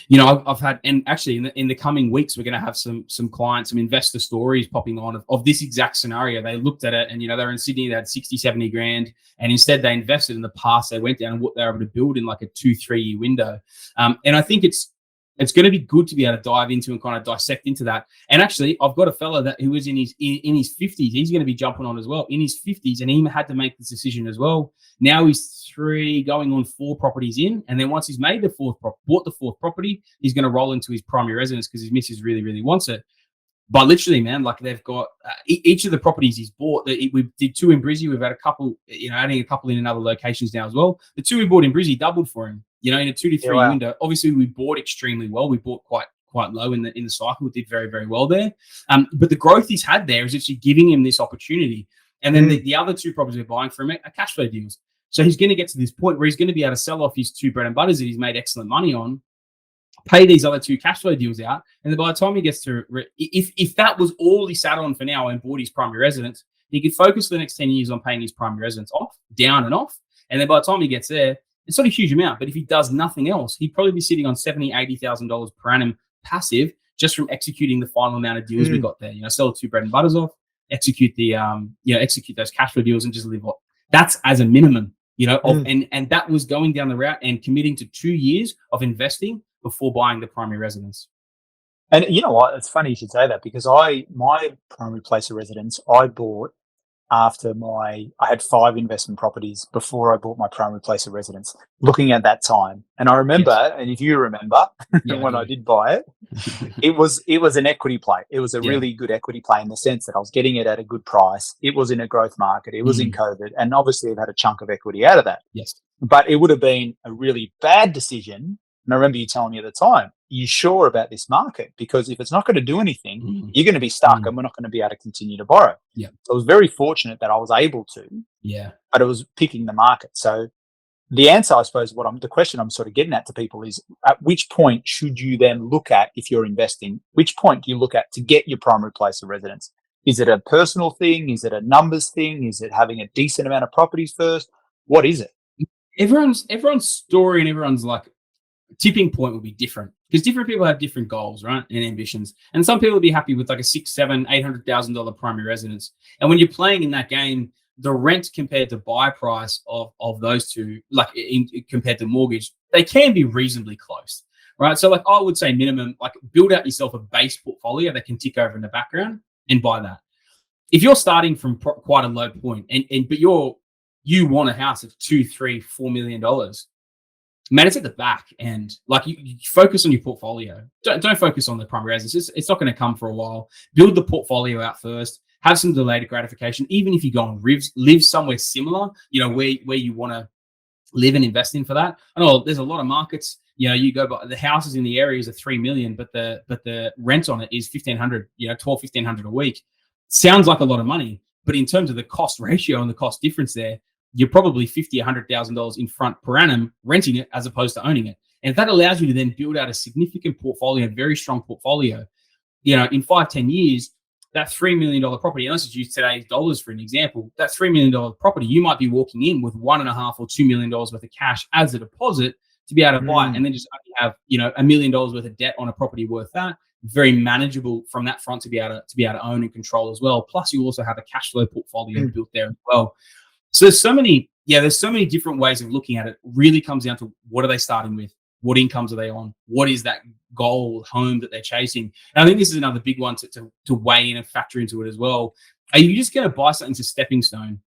[SPEAKER 1] You know, I've had, and actually in the coming weeks, we're going to have some clients, some investor stories popping on of this exact scenario. They looked at it and, you know, they're in Sydney, they had 60, 70 grand. And instead they invested in the past. They went down and what they were able to build in like a 2-3 year window. And I think it's going to be good to be able to dive into and kind of dissect into that. And actually, I've got a fella who is in his 50s. He's going to be jumping on as well in his 50s, and he had to make this decision as well. Now he's 3 going on 4 properties in, and then once he's made bought the fourth property, he's going to roll into his primary residence because his missus really, really wants it. But literally, man, like they've got each of the properties he's bought. We did 2 in Brizzy. We've had a couple, you know, adding a couple in other locations now as well. The 2 we bought in Brizzy doubled for him, you know, in a 2 to 3 year window. Obviously, we bought extremely well. We bought quite low in the cycle. Did very, very well there. But the growth he's had there is actually giving him this opportunity. And then the other 2 properties we're buying from him are cash flow deals. So he's going to get to this point where he's going to be able to sell off his 2 bread and butters that he's made excellent money on, pay these other 2 cash flow deals out, and then by the time he gets to, if that was all he sat on for now and bought his primary residence, he could focus for the next 10 years on paying his primary residence off, down and off, and then by the time he gets there, it's not a huge amount, but if he does nothing else, he'd probably be sitting on $70,000, $80,000 per annum passive just from executing the final amount of deals we got there. You know, sell 2 bread and butters off, execute those cash flow deals and just live off. That's as a minimum, you know, and that was going down the route and committing to 2 years of investing before buying the primary residence.
[SPEAKER 2] And you know what? It's funny you should say that because my primary place of residence, I bought after I had 5 investment properties before I bought my primary place of residence, looking at that time. And I remember, and if you remember, when I did buy it, it was an equity play. It was a really good equity play in the sense that I was getting it at a good price. It was in a growth market. It was in COVID. And obviously I've had a chunk of equity out of that.
[SPEAKER 1] Yes.
[SPEAKER 2] But it would have been a really bad decision. And I remember you telling me at the time, you sure about this market? Because if it's not going to do anything, you're going to be stuck and we're not going to be able to continue to borrow.
[SPEAKER 1] Yeah.
[SPEAKER 2] So I was very fortunate that I was able to.
[SPEAKER 1] Yeah.
[SPEAKER 2] But it was picking the market. So the answer, I suppose, the question I'm sort of getting at to people is, at which point should you then look at, if you're investing, which point do you look at to get your primary place of residence? Is it a personal thing? Is it a numbers thing? Is it having a decent amount of properties first? What is it?
[SPEAKER 1] Everyone's story and everyone's like tipping point will be different because different people have different goals, right, and ambitions. And some people will be happy with like a $600,000, $700,000, $800,000 primary residence. And when you're playing in that game, the rent compared to buy price of those two, like compared to mortgage, they can be reasonably close, right? So like I would say minimum, like build out yourself a base portfolio that can tick over in the background and buy that. If you're starting from quite a low point but you want a house of $2, $3, $4 million, man, it's at the back end. Like you focus on your portfolio. Don't focus on the primary residence. It's not going to come for a while. Build the portfolio out first. Have some delayed gratification. Even if you go and live somewhere similar, where you want to live and invest in for that. I know there's a lot of markets. You go by the houses in the areas are 3 million, but the rent on it is 1,500. 1,500 a week. Sounds like a lot of money, but in terms of the cost ratio and the cost difference there, you're probably $50,000, $100,000 in front per annum renting it as opposed to owning it. And that allows you to then build out a significant portfolio, very strong portfolio. In 5-10 years, that $3 million property, and let's just use today's dollars for an example, that $3 million property, you might be walking in with $1.5 or $2 million worth of cash as a deposit to be able to buy it, and then just have $1 million worth of debt on a property worth that. Very manageable from that front to be able to own and control as well. Plus, you also have a cash flow portfolio built there as well. So there's so many different ways of looking at it. Really comes down to what are they starting with? What incomes are they on? What is that goal home that they're chasing? And I think this is another big one to weigh in and factor into it as well. Are you just going to buy something as a stepping stone?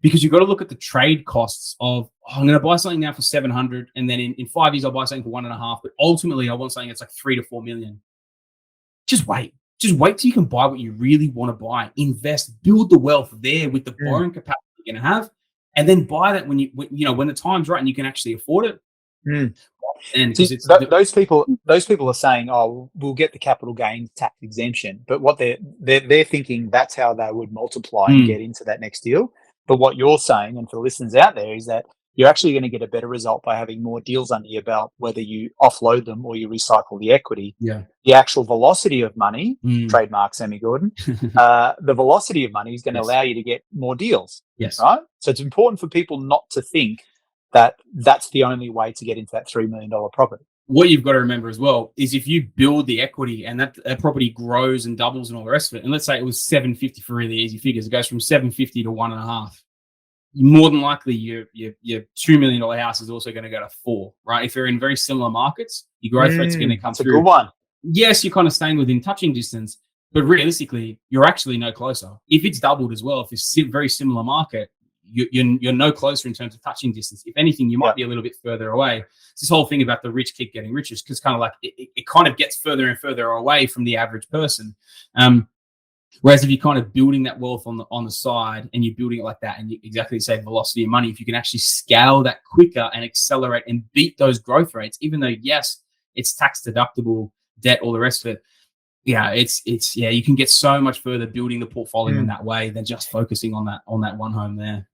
[SPEAKER 1] Because you've got to look at the trade costs of, I'm going to buy something now for 700, and then in 5 years I'll buy something for 1.5. But ultimately, I want something that's like 3 to 4 million. Just wait. Just wait till you can buy what you really want to buy. Invest, build the wealth there with the borrowing capacity you're going to have, and then buy that when the time's right and you can actually afford it. And
[SPEAKER 2] those people are saying, "Oh, we'll get the capital gains tax exemption," but what they're thinking, that's how they would multiply and get into that next deal. But what you're saying, and for the listeners out there, is that you're actually going to get a better result by having more deals under your belt, whether you offload them or you recycle the equity.
[SPEAKER 1] Yeah.
[SPEAKER 2] The actual velocity of money, trademark Sammy Gordon, the velocity of money is going to allow you to get more deals.
[SPEAKER 1] Yes.
[SPEAKER 2] Right. So it's important for people not to think that that's the only way to get into that $3 million property.
[SPEAKER 1] What you've got to remember as well is if you build the equity and that property grows and doubles and all the rest of it, and let's say it was 750 for really easy figures, it goes from 750 to 1.5. More than likely, your $2 million house is also going to go to 4, right? If you're in very similar markets, your growth rate's going to come through.
[SPEAKER 2] That's a good one.
[SPEAKER 1] Yes, you're kind of staying within touching distance, but realistically, you're actually no closer. If it's doubled as well, if it's a very similar market, you're no closer in terms of touching distance. If anything, you might be a little bit further away. It's this whole thing about the rich keep getting richer, because kind of like it kind of gets further and further away from the average person. Whereas if you're kind of building that wealth on the side and you're building it like that, and you exactly the same velocity of money, if you can actually scale that quicker and accelerate and beat those growth rates, even though yes, it's tax deductible debt, all the rest of it. Yeah, you can get so much further building the portfolio in that way than just focusing on that one home there.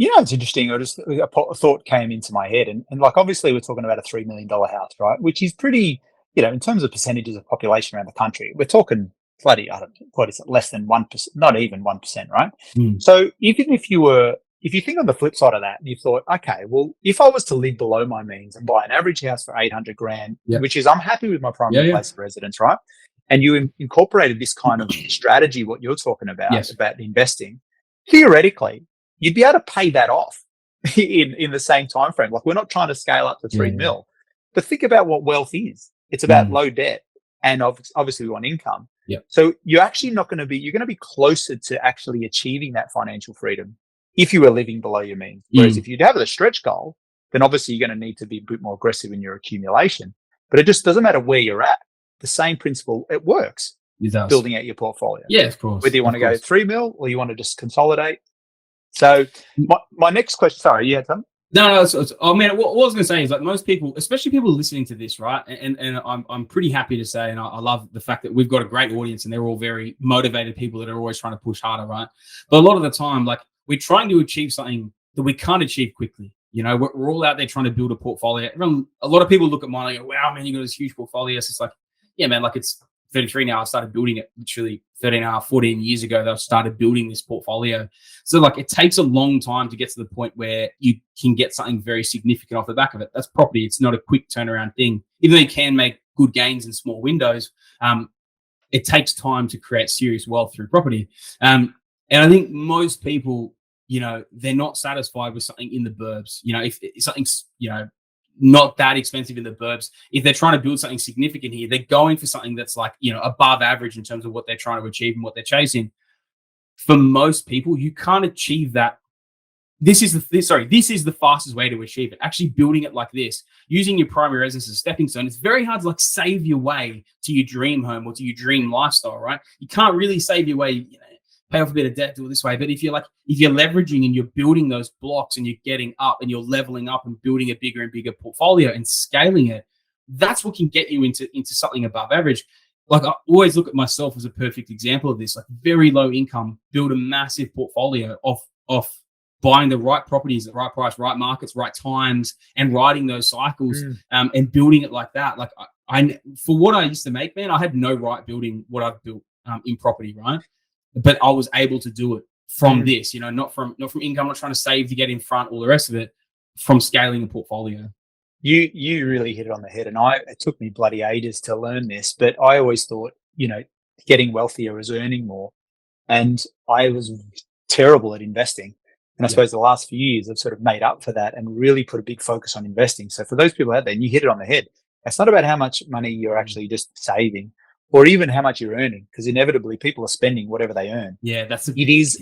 [SPEAKER 2] It's interesting. A thought came into my head, and like obviously we're talking about a $3 million house, right? Which is pretty, in terms of percentages of population around the country, we're talking bloody, I don't know, what is it, less than 1%, not even 1%, right? So even if you think on the flip side of that, and you thought, okay, well, if I was to live below my means and buy an average house for $800,000, which is, I'm happy with my primary place of residence, right? And you incorporated this kind of strategy, what you're talking about, about investing, theoretically, you'd be able to pay that off in the same time frame. Like, we're not trying to scale up to 3 mil, but think about what wealth is. It's about low debt, and obviously we want income. So you're actually you're going to be closer to actually achieving that financial freedom if you were living below your means. Whereas if you'd have a stretch goal, then obviously you're going to need to be a bit more aggressive in your accumulation. But it just doesn't matter where you're at. The same principle, it works.
[SPEAKER 1] It does.
[SPEAKER 2] Building out your portfolio.
[SPEAKER 1] Yeah, of course.
[SPEAKER 2] Whether you want to go 3 mil or you want to just consolidate. So my next question, sorry, you had something?
[SPEAKER 1] No. I mean, what I was going to say is, like, most people, especially people listening to this, right? And I'm pretty happy to say, and I love the fact that we've got a great audience, and they're all very motivated people that are always trying to push harder, right? But a lot of the time, like, we're trying to achieve something that we can't achieve quickly. You know, we're all out there trying to build a portfolio. A lot of people look at mine and go, wow, man, you got this huge portfolio. So it's like, yeah, man, like it's 33 now. I started building it literally 13 and a half, 14 years ago that I started building this portfolio. So like it takes a long time to get to the point where you can get something very significant off the back of it. That's property. It's not a quick turnaround thing. Even though you can make good gains in small windows, it takes time to create serious wealth through property. And I think most people, you know, they're not satisfied with something in the burbs. You know, if something's, you know, not that expensive in the burbs, if they're trying to build something significant here, they're going for something that's like, you know, above average in terms of what they're trying to achieve and what they're chasing. For most people, you can't achieve that. This is the fastest way to achieve it. Actually building it like this, using your primary residence as a stepping stone. It's very hard to like save your way to your dream home or to your dream lifestyle, right? You can't really save your way, you know, pay off a bit of debt, do it this way. But if you're leveraging and you're building those blocks and you're getting up and you're leveling up and building a bigger and bigger portfolio and scaling it, that's what can get you into something above average. Like I always look at myself as a perfect example of this, like very low income, build a massive portfolio of buying the right properties at the right price, right markets, right times, and riding those cycles and building it like that. Like I for what I used to make, man, I had no right building what I've built in property, right? But I was able to do it from this, you know, not from income, not trying to save to get in front, all the rest of it, from scaling a portfolio.
[SPEAKER 2] You really hit it on the head. And it took me bloody ages to learn this, but I always thought, you know, getting wealthier was earning more. And I was terrible at investing. And I suppose the last few years I've sort of made up for that and really put a big focus on investing. So for those people out there, and you hit it on the head, it's not about how much money you're actually just saving or even how much you're earning, because inevitably people are spending whatever they earn.
[SPEAKER 1] Yeah, that's
[SPEAKER 2] it is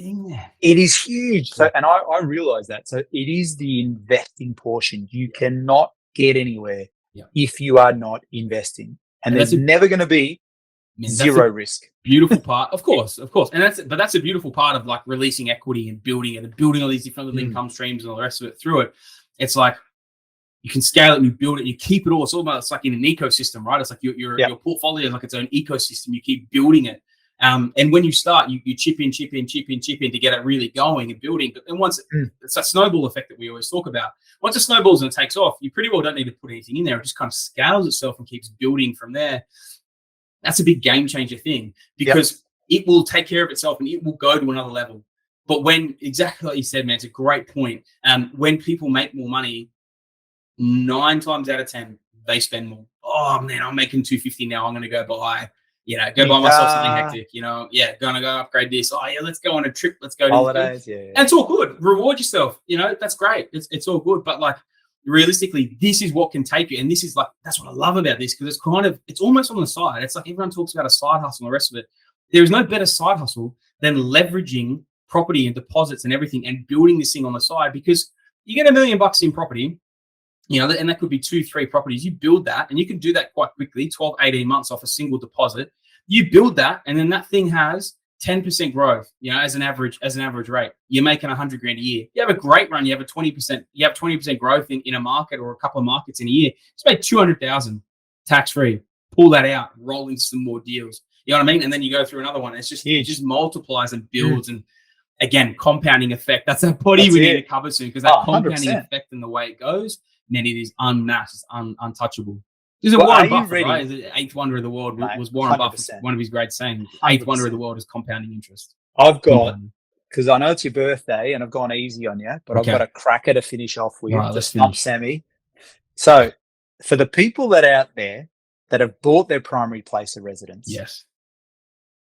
[SPEAKER 2] huge. So, and I realize that. So it is the investing portion. You cannot get anywhere if you are not investing. And there's never going to be zero risk.
[SPEAKER 1] Beautiful part, of course. And that's a beautiful part of like releasing equity and building it and building all these different little income streams and all the rest of it through it. It's like you can scale it and you build it and you keep it all. It's like in an ecosystem, right? It's like your portfolio is like its own ecosystem. You keep building it. And when you start, you chip in to get it really going and building. But then once it's that snowball effect that we always talk about. Once it snowballs and it takes off, you pretty well don't need to put anything in there. It just kind of scales itself and keeps building from there. That's a big game changer thing because it will take care of itself and it will go to another level. But when, exactly like you said, man, it's a great point. When people make more money, 9 times out of 10, they spend more. Oh man, I'm making $250 now. I'm going to go buy, buy myself something hectic, going to go upgrade this. Oh yeah, let's go on a trip. Let's go to
[SPEAKER 2] holidays. Yeah.
[SPEAKER 1] And it's all good. Reward yourself. That's great. It's all good. But like, realistically, this is what can take you. And this is like, that's what I love about this, because it's almost on the side. It's like everyone talks about a side hustle and the rest of it. There is no better side hustle than leveraging property and deposits and everything and building this thing on the side, because you get $1 million in property, and that could be 2-3 properties. You build that and you can do that quite quickly, 12, 18 months off a single deposit. You build that and then that thing has 10% growth, as an average rate. You're making $100,000 a year. You have a great run. You have 20% growth in a market or a couple of markets in a year. Just make $200,000 tax free. Pull that out, roll into some more deals. You know what I mean? And then you go through another one. It just multiplies and builds. And again, compounding effect. That's a body we need to cover soon, because that compounding 100%. Effect and the way it goes, man, it is unmatched. It's untouchable. Is it Warren Buffett, right? Is it eighth wonder of the world? Mate, was Warren 100%. Buffett one of his great sayings? Eighth wonder of the world is compounding interest.
[SPEAKER 2] I've got, because I know it's your birthday and I've gone easy on you, but I've got a cracker to finish off with to stump Sammy. So for the people that are out there that have bought their primary place of residence,
[SPEAKER 1] yes,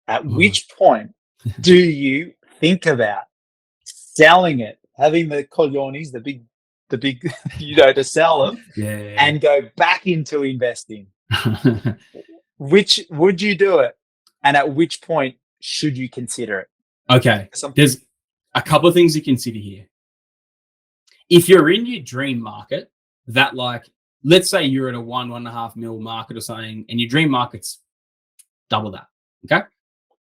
[SPEAKER 2] at which point do you think about selling it, having the collones, the big, to sell them and go back into investing? Which would you do it? And at which point should you consider it?
[SPEAKER 1] Okay. There's a couple of things to consider here. If you're in your dream market, that let's say you're at a 1.5 mil market or something, and your dream market's double that. Okay.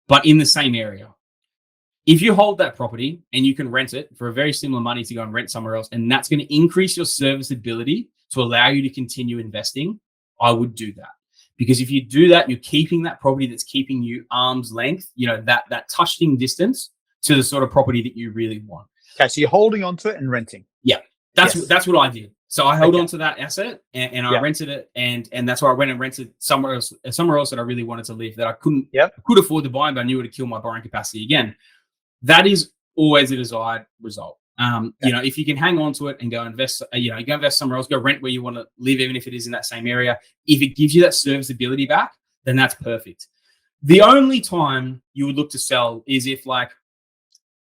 [SPEAKER 1] But in the same area. If you hold that property and you can rent it for a very similar money to go and rent somewhere else, and that's going to increase your serviceability to allow you to continue investing, I would do that. Because if you do that, you're keeping that property that's keeping you arm's length, that touching distance to the sort of property that you really want.
[SPEAKER 2] Okay, so you're holding on to it and renting.
[SPEAKER 1] Yeah. That's what I did. So I held on to that asset and I rented it, and that's why I went and rented somewhere else that I really wanted to live, that I could afford to buy, but I knew it would kill my borrowing capacity again. That is always a desired result. You know, if you can hang on to it and go invest, you go invest somewhere else, go rent where you want to live, even if it is in that same area. If it gives you that serviceability back, then that's perfect. The only time you would look to sell is if, like,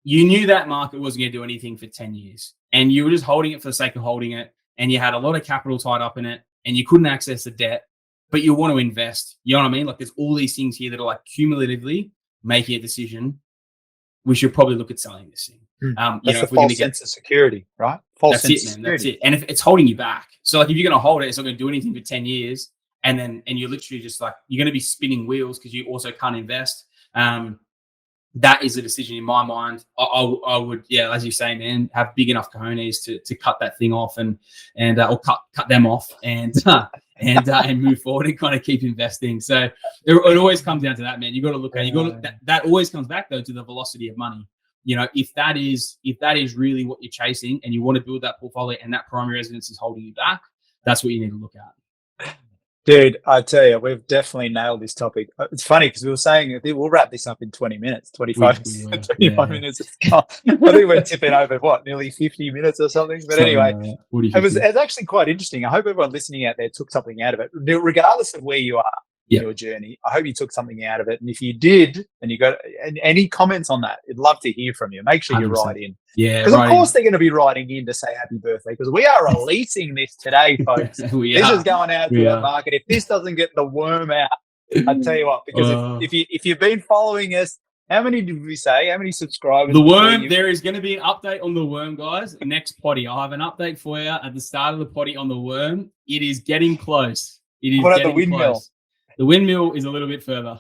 [SPEAKER 1] you knew that market wasn't going to do anything for 10 years and you were just holding it for the sake of holding it, and you had a lot of capital tied up in it and you couldn't access the debt, but you want to invest. You know what I mean? Like, there's all these things here that are like cumulatively making a decision. We should probably look at selling this thing.
[SPEAKER 2] That's a false sense of security, right? False sense of security. That's it. And if it's holding you back, so like if you're going to hold it, it's not going to do anything for 10 years, and you're literally just like, you're going to be spinning wheels because you also can't invest. That is a decision in my mind. I would, as you say, man, have big enough cojones to cut that thing off and or cut them off and move forward and kind of keep investing. So it always comes down to that, man. You got to look at that always comes back though to the velocity of money. You know, if that is really what you're chasing and you want to build that portfolio and that primary residence is holding you back, that's what you need to look at. Dude, I tell you, we've definitely nailed this topic. It's funny because we were saying we'll wrap this up in 20 minutes, 25 minutes. I think we're tipping over, nearly 50 minutes or something. But anyway, it was actually quite interesting. I hope everyone listening out there took something out of it, regardless of where you are in your journey. I hope you took something out of it. And if you did, and you got any comments on that, I'd love to hear from you. Make sure you write in. Yeah, because of course they're going to be writing in to say happy birthday, because we are releasing this today, folks. This is going out to the market. If this doesn't get the worm out, I tell you what, because if you've been following us, how many did we say? How many subscribers?
[SPEAKER 1] The worm, there is going to be an update on the worm, guys. Next potty. I'll have an update for you at the start of the potty on the worm. It is getting close. It is
[SPEAKER 2] getting the windmill?
[SPEAKER 1] Close. The windmill is a little bit further.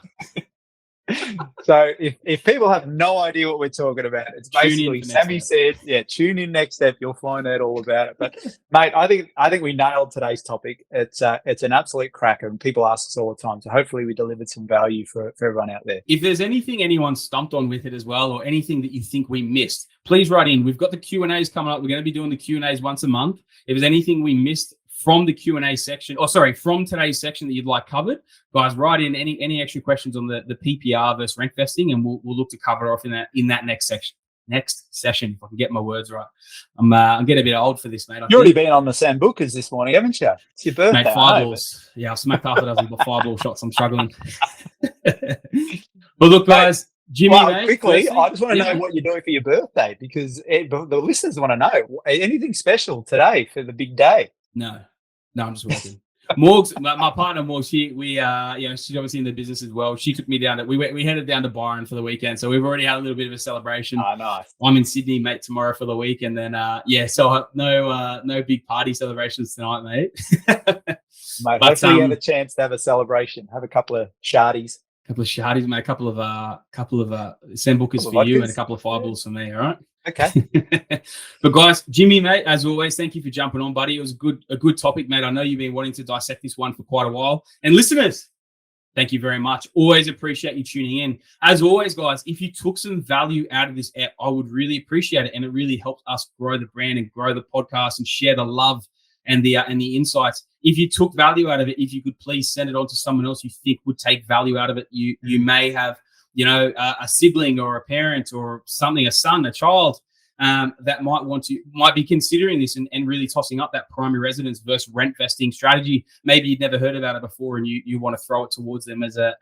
[SPEAKER 2] So if people have no idea what we're talking about, it's basically Sammy said, tune in next step. You'll find out all about it. But mate, I think we nailed today's topic. It's an absolute cracker, and people ask us all the time. So hopefully we delivered some value for everyone out there.
[SPEAKER 1] If there's anything anyone stumped on with it as well, or anything that you think we missed, please write in. We've got the Q&As coming up. We're going to be doing the Q&As once a month. If there's anything we missed from the Q&A section, from today's section that you'd like covered, guys, write in any extra questions on the PPR versus rentvesting, and we'll look to cover off in that next session, if I can get my words right. I'm getting a bit old for this, mate.
[SPEAKER 2] You've already been on the Sambucas this morning, haven't you? It's your birthday.
[SPEAKER 1] Mate, 5 balls. Yeah, I smacked half a dozen 5-ball shots. I'm struggling. But look, guys, Jimmy, mate,
[SPEAKER 2] quickly, I just want to know what you're doing for your birthday, because the listeners want to know anything special today for the big day.
[SPEAKER 1] No, I'm just working. Morgs, my partner Morgs, she's obviously in the business as well. She took me down we headed down to Byron for the weekend, so we've already had a little bit of a celebration.
[SPEAKER 2] Oh, nice.
[SPEAKER 1] I'm in Sydney, mate, tomorrow for the week, and then so no big party celebrations tonight, mate.
[SPEAKER 2] Mate, hopefully you have a chance to have a celebration. Have a couple of shardies.
[SPEAKER 1] Mate. A couple of Sambucas for you and a couple of 5-balls for me. All right.
[SPEAKER 2] Okay.
[SPEAKER 1] But guys, Jimmy, mate, as always, thank you for jumping on, buddy. It was a good topic, mate. I know you've been wanting to dissect this one for quite a while. And listeners, thank you very much. Always appreciate you tuning in. As always, guys, if you took some value out of this app, I would really appreciate it. And it really helps us grow the brand and grow the podcast and share the love and the insights. If you took value out of it, if you could please send it on to someone else you think would take value out of it. You may have a sibling or a parent or something, a son, a child that might be considering this and really tossing up that primary residence versus rentvesting strategy. Maybe you'd never heard about it before, and you want to throw it towards them as a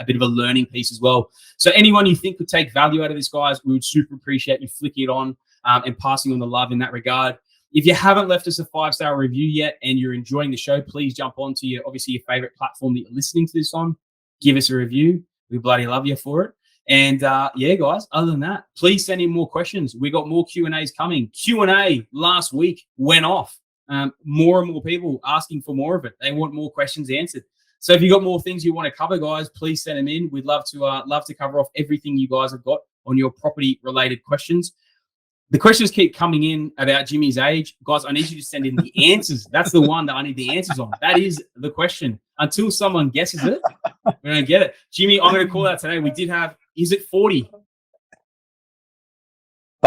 [SPEAKER 1] bit of a learning piece as well. So anyone you think could take value out of this, guys, we would super appreciate you flicking it on and passing on the love in that regard. If you haven't left us a 5-star review yet and you're enjoying the show, please jump on to your favorite platform that you're listening to this on. Give us a review. We bloody love you for it. And guys, other than that, please send in more questions. We got more Q&As coming. Q&A last week went off. More and more people asking for more of it. They want more questions answered. So if you got more things you want to cover, guys, please send them in. We'd love to cover off everything you guys have got on your property related questions. The questions keep coming in about Jimmy's age. Guys, I need you to send in the answers. That's the one that I need the answers on. That is the question. Until someone guesses it, we don't get it. Jimmy, I'm going to call out today. We did have, is it 40?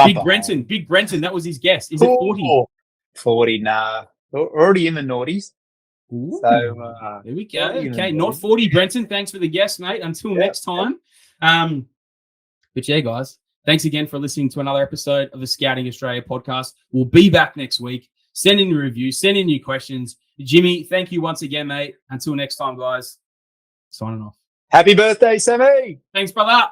[SPEAKER 1] Big Brenton, that was his guess. Is it 40?
[SPEAKER 2] 40, nah. Already in the noughties.
[SPEAKER 1] Ooh,
[SPEAKER 2] So,
[SPEAKER 1] there we go.
[SPEAKER 2] already in the
[SPEAKER 1] Okay, not
[SPEAKER 2] noughties.
[SPEAKER 1] 40, Brenton. Thanks for the guest, mate. Until next time. But yeah, guys, thanks again for listening to another episode of the Scouting Australia podcast. We'll be back next week. Send in your reviews, send in your questions. Jimmy, thank you once again, mate. Until next time, guys. Signing off.
[SPEAKER 2] Happy birthday, Sammy!
[SPEAKER 1] Thanks, brother.